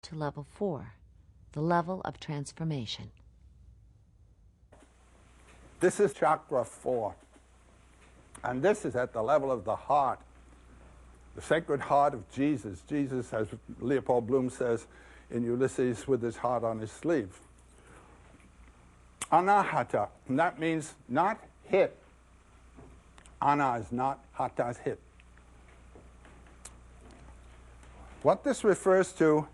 to level 4, the level of transformation. This is chakra 4. And this is at the level of the heart, the sacred heart of Jesus. Jesus, as Leopold Bloom says in Ulysses, with his heart on his sleeve. Anahata, and that means not hit. Ana is not, hata is hit. What this refers to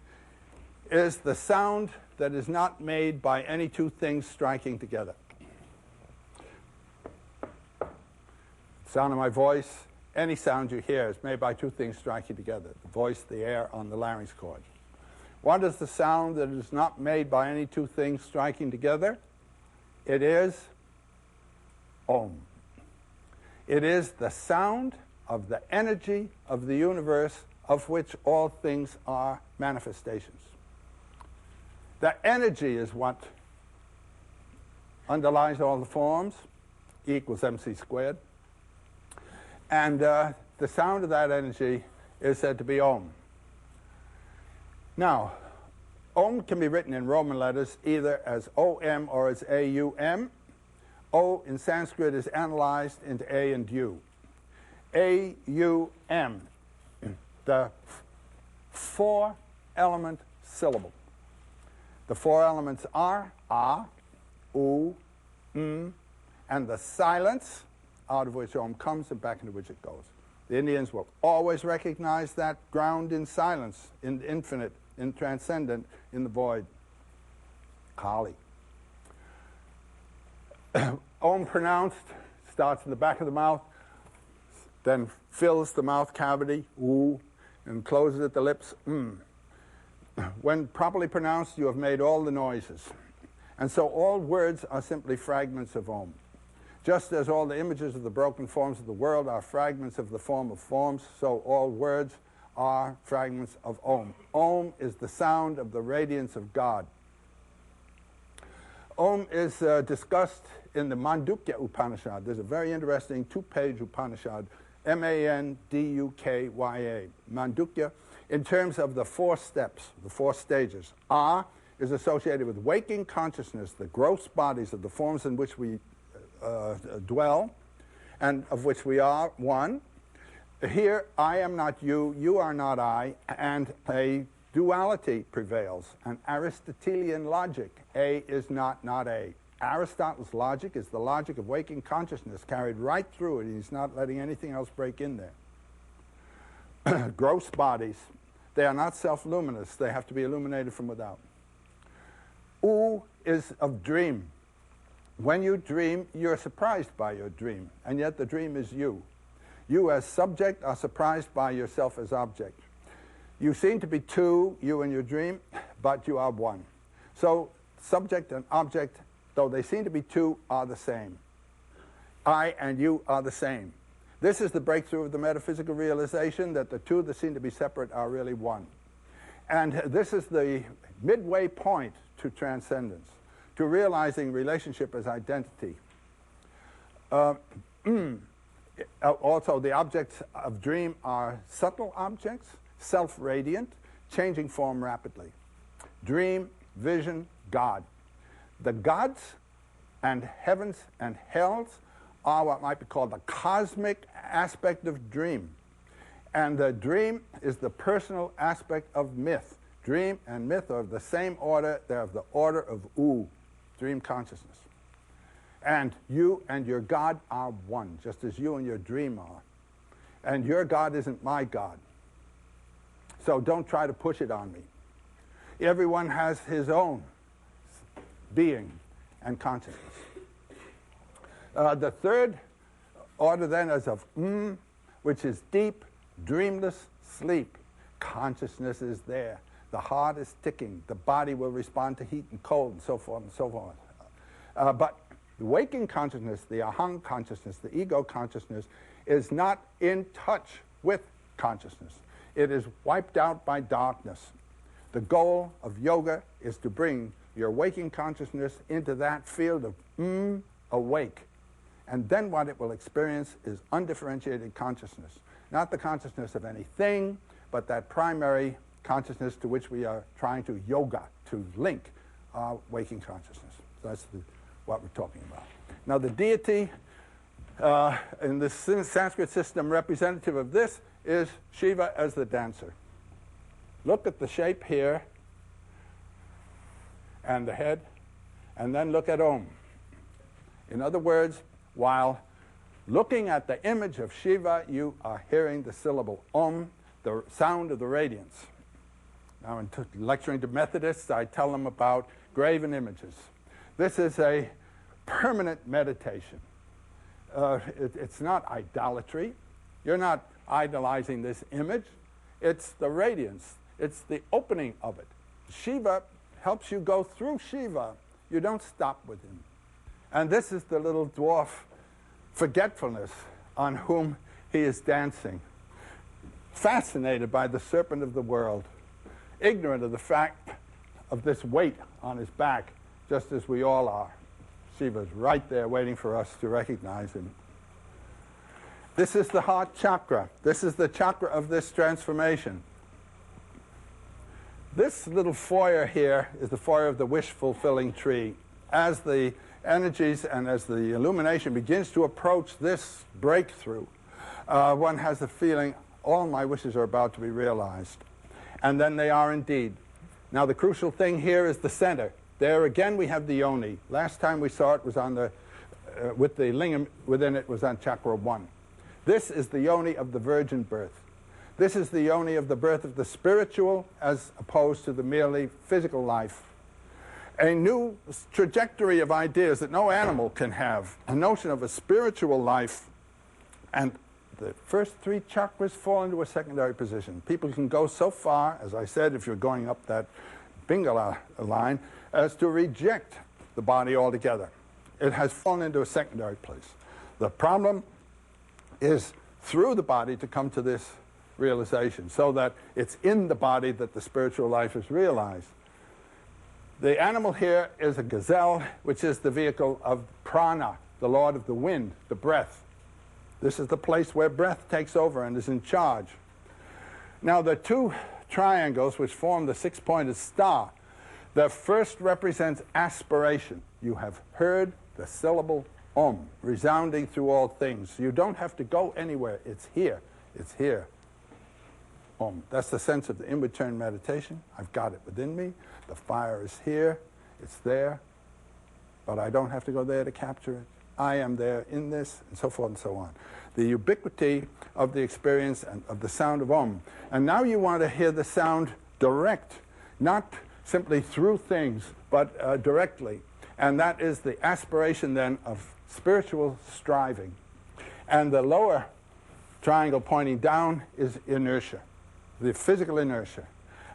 is the sound that is not made by any two things striking together. Sound of my voice, any sound you hear is made by two things striking together, the voice, the air on the larynx cord. What is the sound that is not made by any two things striking together? It is Om. It is the sound of the energy of the universe of which all things are manifestations. The energy is what underlies all the forms, E equals mc squared. And the sound of that energy is said to be Om. Now, Om can be written in Roman letters either as O-M or as A-U-M. O in Sanskrit is analyzed into A and U. A-U-M, the four-element syllable. The four elements are A, U, M, and the silence out of which Om comes and back into which it goes. The Indians will always recognize that ground in silence, in the infinite, in transcendent, in the void. Kali. Om pronounced starts in the back of the mouth, then fills the mouth cavity, oo, and closes at the lips, When properly pronounced, you have made all the noises. And so all words are simply fragments of Om. Just as all the images of the broken forms of the world are fragments of the form of forms, so all words are fragments of Om. Om is the sound of the radiance of God. Om is discussed in the Mandukya Upanishad. There's a very interesting two-page Upanishad, M-A-N-D-U-K-Y-A, Mandukya, in terms of the four steps, the four stages. A is associated with waking consciousness, the gross bodies of the forms in which we dwell, and of which we are one. Here, I am not you, you are not I, and a duality prevails, an Aristotelian logic. A is not A. Aristotle's logic is the logic of waking consciousness carried right through it. He's not letting anything else break in there. Gross bodies, they are not self-luminous. They have to be illuminated from without. U is of dream. When you dream, you're surprised by your dream, and yet the dream is you. You as subject are surprised by yourself as object. You seem to be two, you and your dream, but you are one. So subject and object, though they seem to be two, are the same. I and you are the same. This is the breakthrough of the metaphysical realization that the two that seem to be separate are really one. And this is the midway point to transcendence, to realizing relationship as identity. Also, the objects of dream are subtle objects, self-radiant, changing form rapidly. Dream, vision, God. The gods and heavens and hells are what might be called the cosmic aspect of dream. And the dream is the personal aspect of myth. Dream and myth are of the same order. They're of the order of U, dream consciousness. And you and your God are one, just as you and your dream are. And your God isn't my God. So don't try to push it on me. Everyone has his own being and consciousness. The third order then is of which is deep, dreamless sleep. Consciousness is there. The heart is ticking. The body will respond to heat and cold and so forth and so forth. But the waking consciousness, the aham consciousness, the ego consciousness, is not in touch with consciousness. It is wiped out by darkness. The goal of yoga is to bring your waking consciousness into that field of awake. And then what it will experience is undifferentiated consciousness. Not the consciousness of anything, but that primary consciousness to which we are trying to yoga, to link our waking consciousness. So that's what we're talking about. Now the deity in the Sanskrit system representative of this is Shiva as the dancer. Look at the shape here and the head, and then look at Om. In other words, while looking at the image of Shiva, you are hearing the syllable Om, the sound of the radiance. Now, in lecturing to Methodists, I tell them about graven images. This is a permanent meditation. It's not idolatry. You're not idolizing this image. It's the radiance. It's the opening of it. Shiva helps you go through Shiva. You don't stop with him. And this is the little dwarf forgetfulness on whom he is dancing, fascinated by the serpent of the world, ignorant of the fact of this weight on his back, just as we all are. Shiva's right there waiting for us to recognize him. This is the heart chakra. This is the chakra of this transformation. This little foyer here is the foyer of the wish-fulfilling tree. As the energies and as the illumination begins to approach this breakthrough, one has the feeling, all my wishes are about to be realized. And then they are indeed. Now the crucial thing here is the center. There again we have the yoni. Last time we saw it was on the, with the lingam within it was on chakra 1. This is the yoni of the virgin birth. This is the yoni of the birth of the spiritual as opposed to the merely physical life. A new trajectory of ideas that no animal can have. A notion of a spiritual life. And the first 3 chakras fall into a secondary position. People can go so far, as I said, if you're going up that Pingala line, as to reject the body altogether. It has fallen into a secondary place. The problem is through the body to come to this realization, so that it's in the body that the spiritual life is realized. The animal here is a gazelle, which is the vehicle of prana, the lord of the wind, the breath. This is the place where breath takes over and is in charge. Now the 2 triangles which form the 6-pointed star, the first represents aspiration. You have heard the syllable Om resounding through all things. You don't have to go anywhere. It's here. It's here. Om. That's the sense of the inward turn meditation. I've got it within me. The fire is here. It's there. But I don't have to go there to capture it. I am there in this, and so forth and so on. The ubiquity of the experience and of the sound of Om. And now you want to hear the sound direct, not simply through things, but directly. And that is the aspiration then of spiritual striving. And the lower triangle pointing down is inertia, the physical inertia.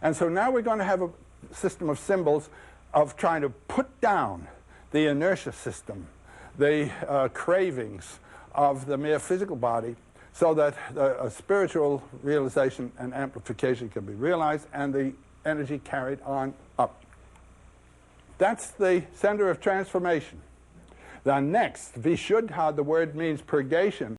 And so now we're going to have a system of symbols of trying to put down the inertia system, the cravings of the mere physical body, so that a spiritual realization and amplification can be realized and the energy carried on up. That's the center of transformation. The next, Vishuddha, the word means purgation.